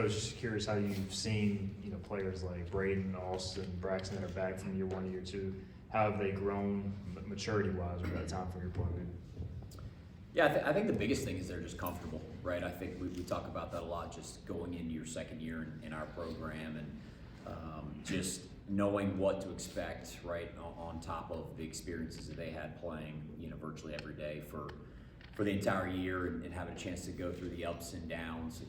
I was just curious how you've seen, players like Braden, Austin, Braxton that are back from year one to year two. How have they grown maturity-wise over that time from your point of view? Yeah, I think the biggest thing is they're just comfortable, right? I think we talk about that a lot, just going into your second year in our program and just knowing what to expect, right, on top of the experiences that they had playing, virtually every day for the entire year and having a chance to go through the ups and downs.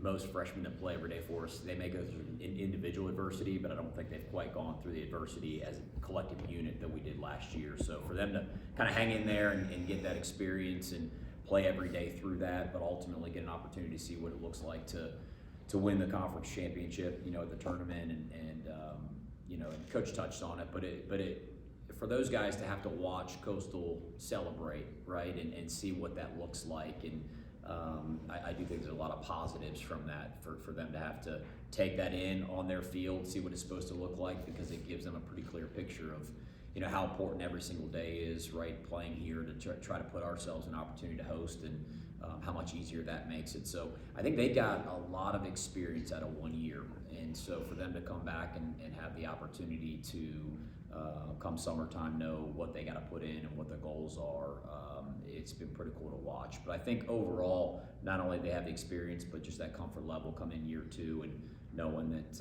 Most freshmen that play every day for us, they may go through individual adversity, but I don't think they've quite gone through the adversity as a collective unit that we did last year. So for them to kind of hang in there and get that experience and play every day through that, but ultimately get an opportunity to see what it looks like to win the conference championship, at the tournament, and Coach touched on it, but for those guys to have to watch Coastal celebrate, right, and see what that looks like, and I do think there's a lot of positives from that for them to have to take that in on their field, see what it's supposed to look like, because it gives them a pretty clear picture of how important every single day is, right, playing here to try to put ourselves in an opportunity to host, and how much easier that makes it. So I think they got a lot of experience out of 1 year, and so for them to come back and have the opportunity to come summertime know what they got to put in and what their goals are, it's been pretty cool to watch. But I think overall, not only they have the experience, but just that comfort level come in year two, and knowing that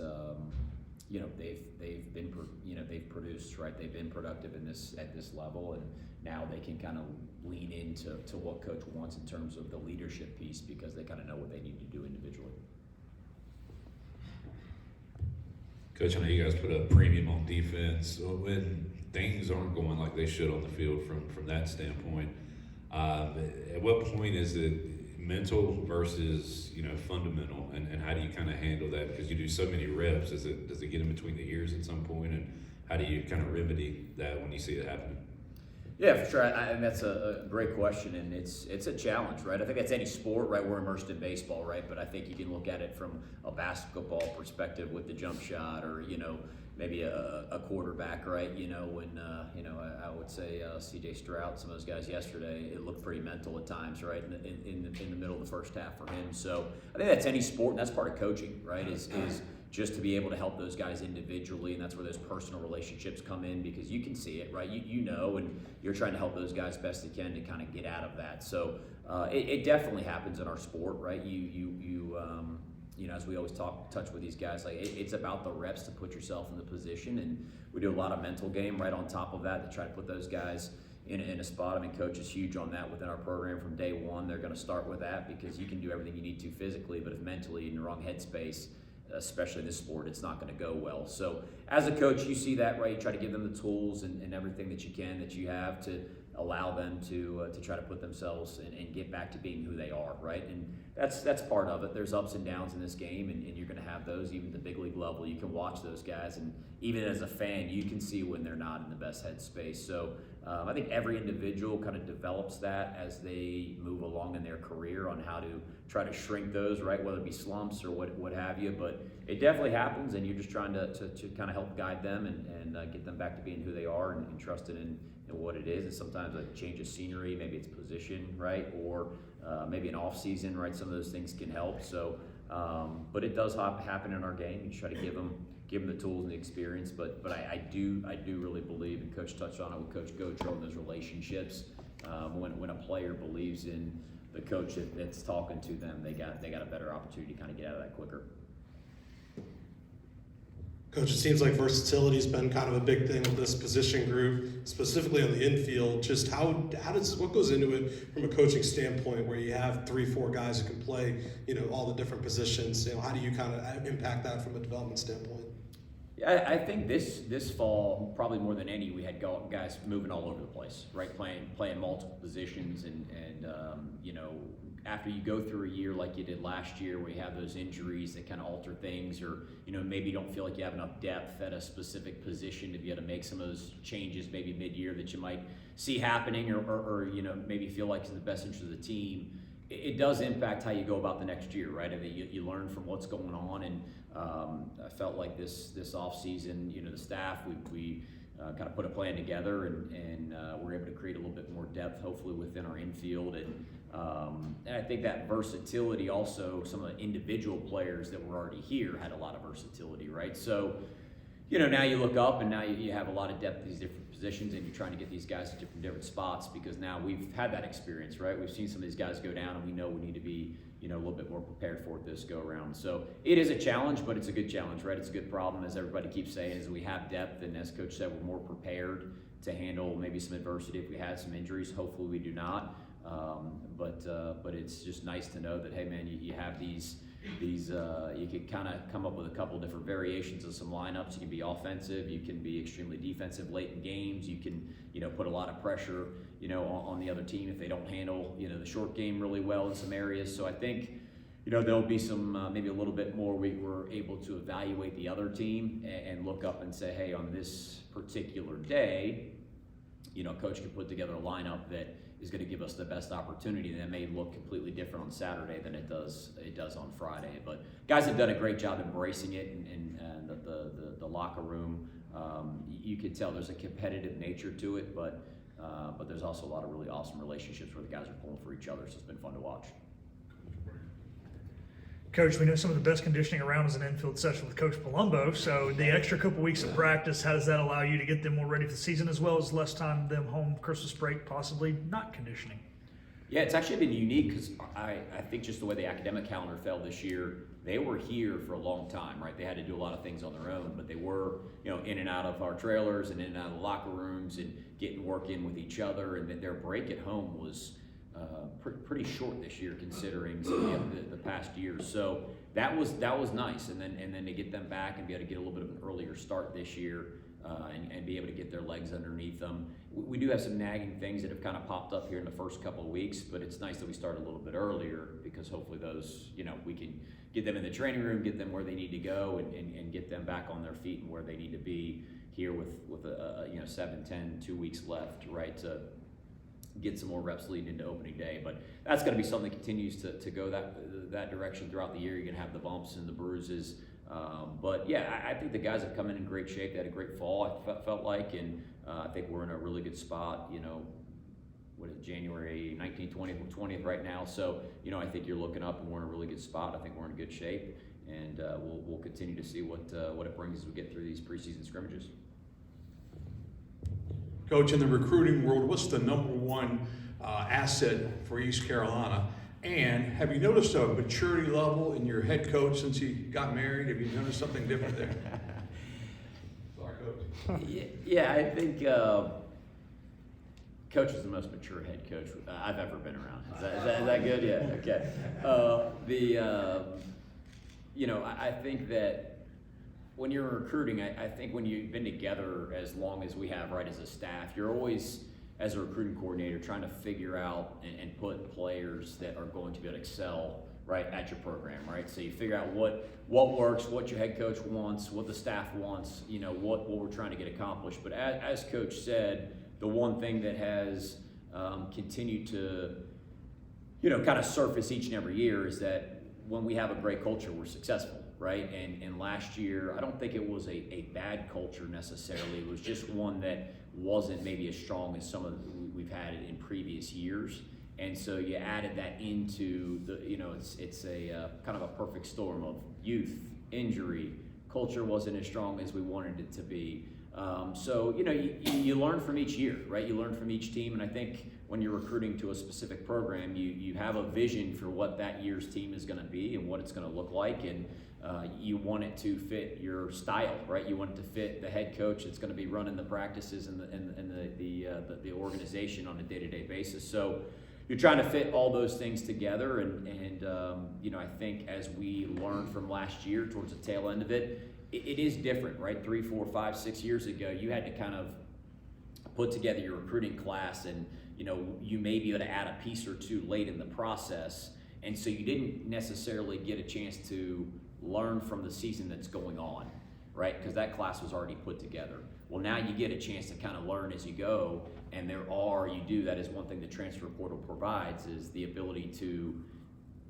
they've produced, right, they've been productive at this level, and now they can kind of lean into what Coach wants in terms of the leadership piece, because they kind of know what they need to do individually. Coach, I know you guys put a premium on defense. So when things aren't going like they should on the field from that standpoint, at what point is it mental versus fundamental, and how do you kind of handle that? Because you do so many reps, does it get in between the ears at some point, and how do you kind of remedy that when you see it happening? Yeah, for sure. And that's a great question, and it's a challenge, right? I think that's any sport, right? We're immersed in baseball, right? But I think you can look at it from a basketball perspective with the jump shot, or maybe a quarterback, right? When I would say C.J. Stroud, some of those guys yesterday, it looked pretty mental at times, right? In the middle of the first half for him. So I think that's any sport, and that's part of coaching, right? Is just to be able to help those guys individually, and that's where those personal relationships come in, because you can see it, right? You know, and you're trying to help those guys best you can to kind of get out of that. So it definitely happens in our sport, right? As we always touch with these guys, like it's about the reps to put yourself in the position, and we do a lot of mental game right on top of that to try to put those guys in a spot. I mean, Coach is huge on that within our program from day one. They're going to start with that, because you can do everything you need to physically, but if mentally in the wrong headspace, especially in this sport, it's not going to go well. So as a coach, you see that, right? You try to give them the tools and everything that you have to allow them to try to put themselves and get back to being who they are, right? And that's part of it. There's ups and downs in this game, and you're going to have those. Even at the big league level, you can watch those guys, and even as a fan, you can see when they're not in the best headspace. So I think every individual kind of develops that as they move along in their career on how to try to shrink those, right? Whether it be slumps or what have you, but it definitely happens, and you're just trying to kind of help guide them and get them back to being who they are and trusted in what it is. And sometimes a change of scenery, maybe it's position, right? Or maybe an off season, right? Some of those things can help. So, but it does happen in our game. You try to give them the tools and the experience. But I do really believe, and Coach touched on it with Coach Gotro, and those relationships. When a player believes in the coach that's talking to them, they got a better opportunity to kind of get out of that quicker. Coach, it seems like versatility has been kind of a big thing with this position group, specifically on the infield. Just what goes into it from a coaching standpoint, where you have 3-4 guys who can play, all the different positions? How do you kind of impact that from a development standpoint? Yeah, I think this fall, probably more than any, we had guys moving all over the place, right? Playing multiple positions, and after you go through a year like you did last year, where you have those injuries that kind of alter things, or maybe you don't feel like you have enough depth at a specific position to be able to make some of those changes maybe mid-year that you might see happening, or maybe feel like it's in the best interest of the team. It does impact how you go about the next year, right? I mean, you learn from what's going on, and I felt like this off season, the staff, we kind of put a plan together, and we're able to create a little bit more depth, hopefully within our infield, and I think that versatility also, some of the individual players that were already here had a lot of versatility, right? So, now you look up and now you have a lot of depth in these different positions, and you're trying to get these guys to different spots, because now we've had that experience, right? We've seen some of these guys go down, and we know we need to be, a little bit more prepared for it this go around. So it is a challenge, but it's a good challenge, right? It's a good problem, as everybody keeps saying, is we have depth, and as Coach said, we're more prepared to handle maybe some adversity if we had some injuries. Hopefully we do not. But it's just nice to know that, hey man, you have these you can kind of come up with a couple different variations of some lineups. You can be offensive, you can be extremely defensive late in games, you can put a lot of pressure on the other team if they don't handle the short game really well in some areas. So I think there'll be some maybe a little bit more we're able to evaluate the other team and look up and say, hey, on this particular day, coach can put together a lineup that is going to give us the best opportunity. That may look completely different on Saturday than it does on Friday. But guys have done a great job embracing it, and the locker room. You could tell there's a competitive nature to it, but there's also a lot of really awesome relationships where the guys are pulling for each other. So it's been fun to watch. Coach, we know some of the best conditioning around is an infield session with Coach Palumbo. So the extra couple weeks of practice, how does that allow you to get them more ready for the season, as well as less time them home Christmas break, possibly not conditioning? Yeah, it's actually been unique because I think just the way the academic calendar fell this year, they were here for a long time, right? They had to do a lot of things on their own, but they were, in and out of our trailers and in and out of the locker rooms and getting work in with each other. And then their break at home was pretty short this year, considering some of the past years. So that was nice, and then to get them back and be able to get a little bit of an earlier start this year, and be able to get their legs underneath them. We do have some nagging things that have kind of popped up here in the first couple of weeks, but it's nice that we start a little bit earlier, because hopefully those, we can get them in the training room, get them where they need to go, and get them back on their feet and where they need to be here with 7, 10, 2 weeks left, right, to get some more reps leading into opening day. But that's going to be something that continues to go that direction throughout the year. You're going to have the bumps and the bruises. But yeah, I think the guys have come in great shape. They had a great fall, I felt like, and I think we're in a really good spot, what is it, January 19th, 20th, 20th right now. So, I think you're looking up and we're in a really good spot. I think we're in good shape, and we'll continue to see what it brings as we get through these preseason scrimmages. Coach, in the recruiting world, what's the number one asset for East Carolina? And have you noticed a maturity level in your head coach since he got married? Have you noticed something different there? Sorry, Coach. Yeah, I think Coach is the most mature head coach I've ever been around. Is that good? Yeah, okay. I think that when you're recruiting, I think when you've been together as long as we have, right, as a staff, you're always, as a recruiting coordinator, trying to figure out and put players that are going to be able to excel, right, at your program, right? So you figure out what works, what your head coach wants, what the staff wants, what we're trying to get accomplished. But as Coach said, the one thing that has continued to, kind of surface each and every year is that when we have a great culture, we're successful. Right, and last year, I don't think it was a bad culture necessarily. It was just one that wasn't maybe as strong as some of we've had in previous years. And so you added that into the, it's a kind of a perfect storm of youth, injury, culture wasn't as strong as we wanted it to be. So you learn from each year, right? You learn from each team, and I think when you're recruiting to a specific program, you have a vision for what that year's team is going to be and what it's going to look like, and you want it to fit your style, right? You want it to fit the head coach that's going to be running the practices and the organization on a day-to-day basis. So you're trying to fit all those things together, and I think as we learned from last year towards the tail end of it, it is different, right? 3, 4, 5, 6 years ago, you had to kind of put together your recruiting class, and you may be able to add a piece or two late in the process, and so you didn't necessarily get a chance to learn from the season that's going on, right? Because that class was already put together. Well, now you get a chance to kind of learn as you go, and that is one thing the transfer portal provides, is the ability to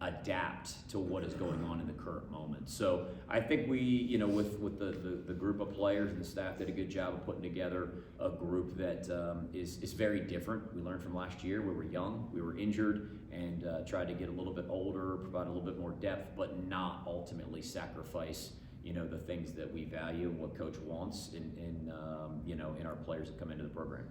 adapt to what is going on in the current moment. So I think we, with the group of players and the staff did a good job of putting together a group that is very different. We learned from last year. We were young, we were injured, and tried to get a little bit older, provide a little bit more depth, but not ultimately sacrifice the things that we value and what Coach wants in our players that come into the program.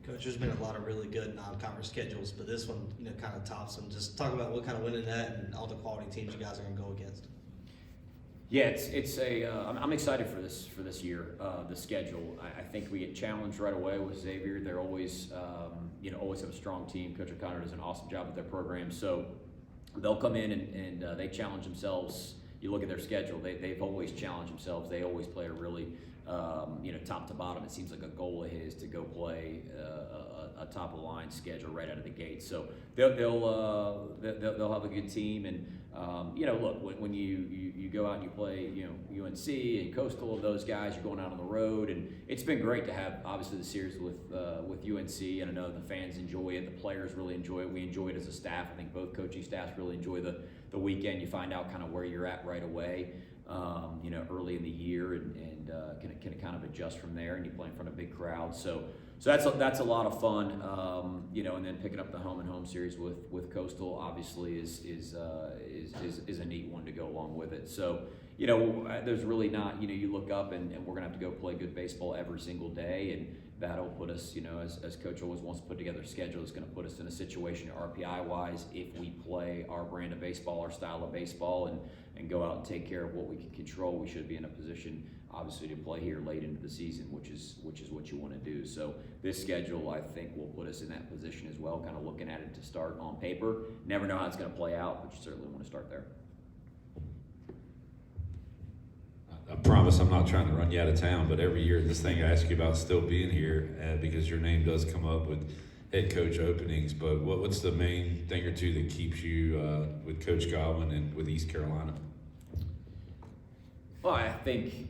Coach, there's been a lot of really good non-conference schedules, but this one, kind of tops them. Just talk about what kind of winning that and all the quality teams you guys are going to go against. Yeah, I'm excited for this year. The schedule. I think we get challenged right away with Xavier. They're always have a strong team. Coach O'Connor does an awesome job with their program. So they'll come in and they challenge themselves. You look at their schedule. They've always challenged themselves. They always play a really top to bottom. It seems like a goal of his to go play a top of the line schedule right out of the gate. So they'll have a good team, and look, when you go out and you play UNC and Coastal and those guys, you're going out on the road, and it's been great to have obviously the series with UNC, and I know the fans enjoy it, the players really enjoy it, we enjoy it as a staff. I think both coaching staffs really enjoy the weekend. You find out kind of where you're at right away. Early in the year, and can kind of adjust from there, and you play in front of big crowds. So that's a lot of fun. And then picking up the home series with Coastal obviously is a neat one to go along with it. So there's really not you look up and we're gonna have to go play good baseball every single day, and that'll put us as Coach always wants to put together a schedule, it's going to put us in a situation RPI wise, if we play our brand of baseball, our style of baseball, and go out and take care of what we can control, we should be in a position obviously to play here late into the season, which is what you want to do. So this schedule, I think, will put us in that position as well, kind of looking at it to start on paper. Never know how it's going to play out, but you certainly want to start there. I promise I'm not trying to run you out of town, but every year this thing I ask you about still being here because your name does come up with head coach openings. But what's the main thing or two that keeps you with Coach Godwin and with East Carolina? Well, I think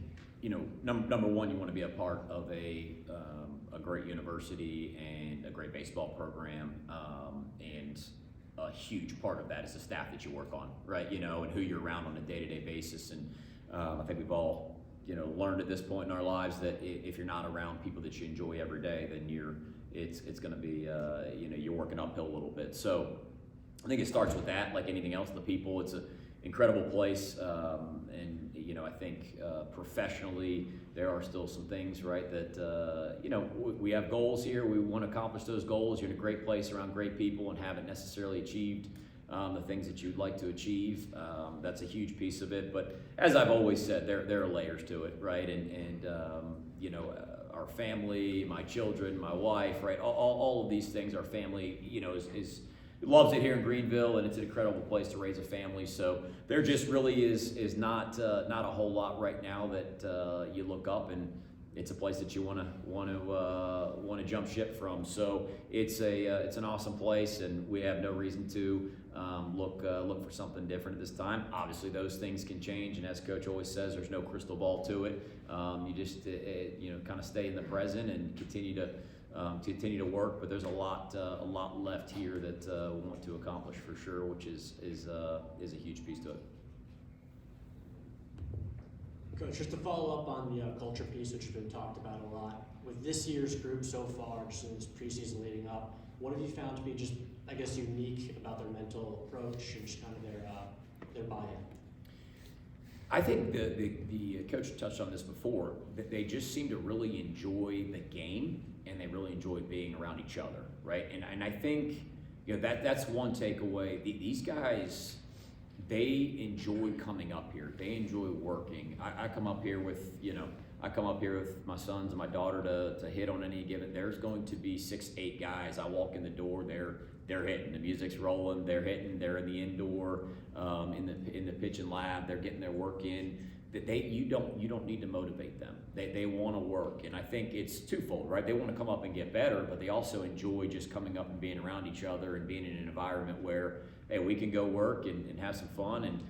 number one, you want to be a part of a great university and a great baseball program, and a huge part of that is the staff that you work on, right? And who you're around on a day-to-day basis. And I think we've all, learned at this point in our lives that if you're not around people that you enjoy every day, then it's going to be, you're working uphill a little bit. So I think it starts with that, like anything else, the people. It's an incredible place, and I think professionally there are still some things, right, that we have goals here. We want to accomplish those goals. You're in a great place around great people and haven't necessarily achieved the things that you'd like to achieve. That's a huge piece of it. But as I've always said, there are layers to it, right? And our family, my children, my wife, right? All of these things, our family, is loves it here in Greenville, and it's an incredible place to raise a family. So there just really is not a whole lot right now that you look up and it's a place that you want to jump ship from. So it's an awesome place, and we have no reason to look for something different at this time. Obviously, those things can change, and as Coach always says, there's no crystal ball to it. You just kind of stay in the present and continue to work. But there's a lot left here that we want to accomplish for sure, which is a huge piece to it. Coach, just to follow up on the culture piece, which has been talked about a lot, with this year's group so far, just in this preseason leading up, what have you found to be just, I guess, unique about their mental approach and just kind of their buy-in? I think the coach touched on this before, that they just seem to really enjoy the game, and they really enjoy being around each other, right? And I think that's one takeaway. These guys, they enjoy coming up here. They enjoy working. I come up here with my sons and my daughter to hit on any given. There's going to be 6-8 guys. I walk in the door, they're hitting. The music's rolling. They're hitting. They're in the indoor, in the pitching lab. They're getting their work in. You don't need to motivate them. They want to work, and I think it's twofold, right? They want to come up and get better, but they also enjoy just coming up and being around each other and being in an environment where, hey, we can go work and have some fun and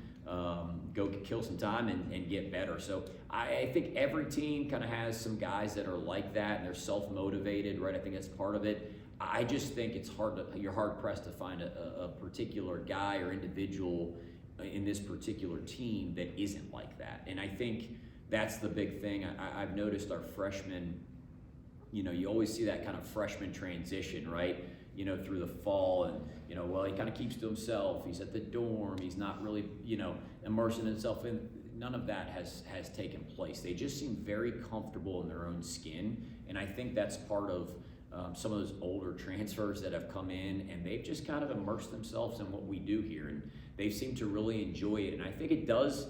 go kill some time and get better. So I think every team kind of has some guys that are like that, and they're self-motivated, right? I think that's part of it. I just think it's you're hard pressed to find a particular guy or individual in this particular team that isn't like that. And I think that's the big thing. I've noticed our freshmen, you always see that kind of freshman transition, right? Through the fall, and well, he kind of keeps to himself. He's at the dorm. He's not really, immersing himself in. None of that has taken place. They just seem very comfortable in their own skin, and I think that's part of some of those older transfers that have come in, and they've just kind of immersed themselves in what we do here, and they seem to really enjoy it. And I think it does,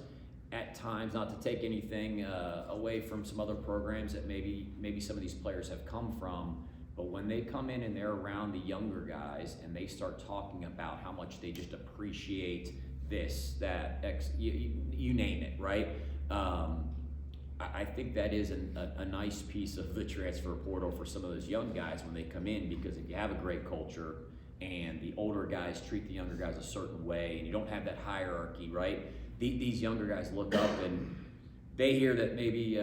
at times, not to take anything away from some other programs that maybe some of these players have come from. But when they come in and they're around the younger guys and they start talking about how much they just appreciate this, that, you name it, right? I think that is a nice piece of the transfer portal for some of those young guys when they come in, because if you have a great culture and the older guys treat the younger guys a certain way and you don't have that hierarchy, right? These younger guys look up and they hear that maybe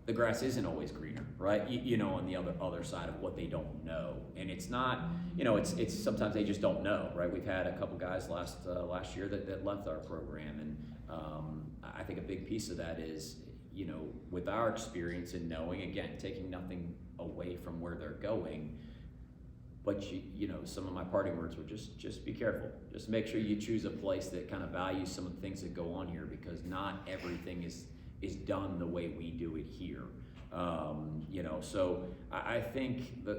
the grass isn't always greener, right? On the other side of what they don't know. And it's not, it's sometimes they just don't know, right? We've had a couple guys last year that left our program, and I think a big piece of that is, with our experience and knowing, again, taking nothing away from where they're going, but some of my parting words were just be careful. Just make sure you choose a place that kind of values some of the things that go on here, because not everything is done the way we do it here. So I think that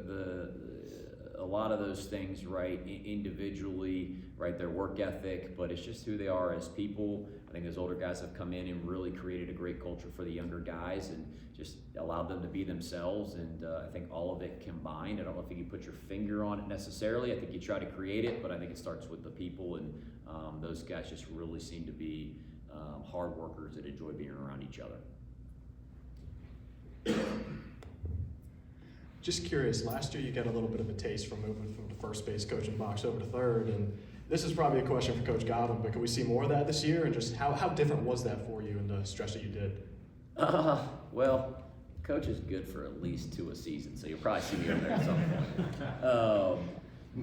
a lot of those things, right, individually, right, their work ethic, but it's just who they are as people. I think those older guys have come in and really created a great culture for the younger guys and just allowed them to be themselves. And I think all of it combined, I don't know if you can put your finger on it necessarily. I think you try to create it, but I think it starts with the people, and those guys just really seem to be hard workers that enjoy being around each other. Just curious, last year you got a little bit of a taste from moving from the first base coaching box over to third, and this is probably a question for Coach Godwin, but can we see more of that this year? And just how different was that for you in the stretch that you did? Well, coach is good for at least 2 a season, so you'll probably see me over there at some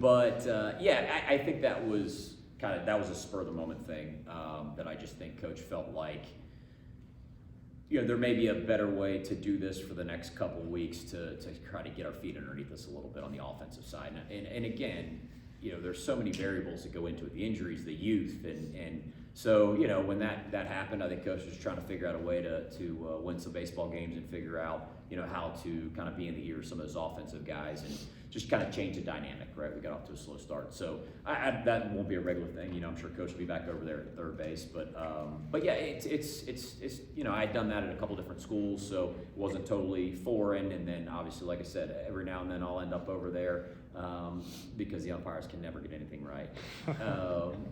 point. I think that was a spur of the moment thing that I just think Coach felt like, there may be a better way to do this for the next couple of weeks to try to get our feet underneath us a little bit on the offensive side. And again, there's so many variables that go into it, the injuries, the youth, and so, when that happened, I think Coach was trying to figure out a way to win some baseball games and figure out, how to kind of be in the ear of some of those offensive guys and just kind of change the dynamic, right? We got off to a slow start. So that won't be a regular thing. I'm sure Coach will be back over there at third base. But yeah, it's I had done that at a couple different schools, so it wasn't totally foreign. And then obviously, like I said, every now and then I'll end up over there because the umpires can never get anything right.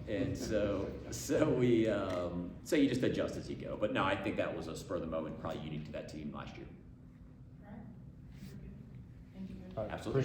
And so you just adjust as you go. But no, I think that was a spur of the moment, probably unique to that team last year. Absolutely.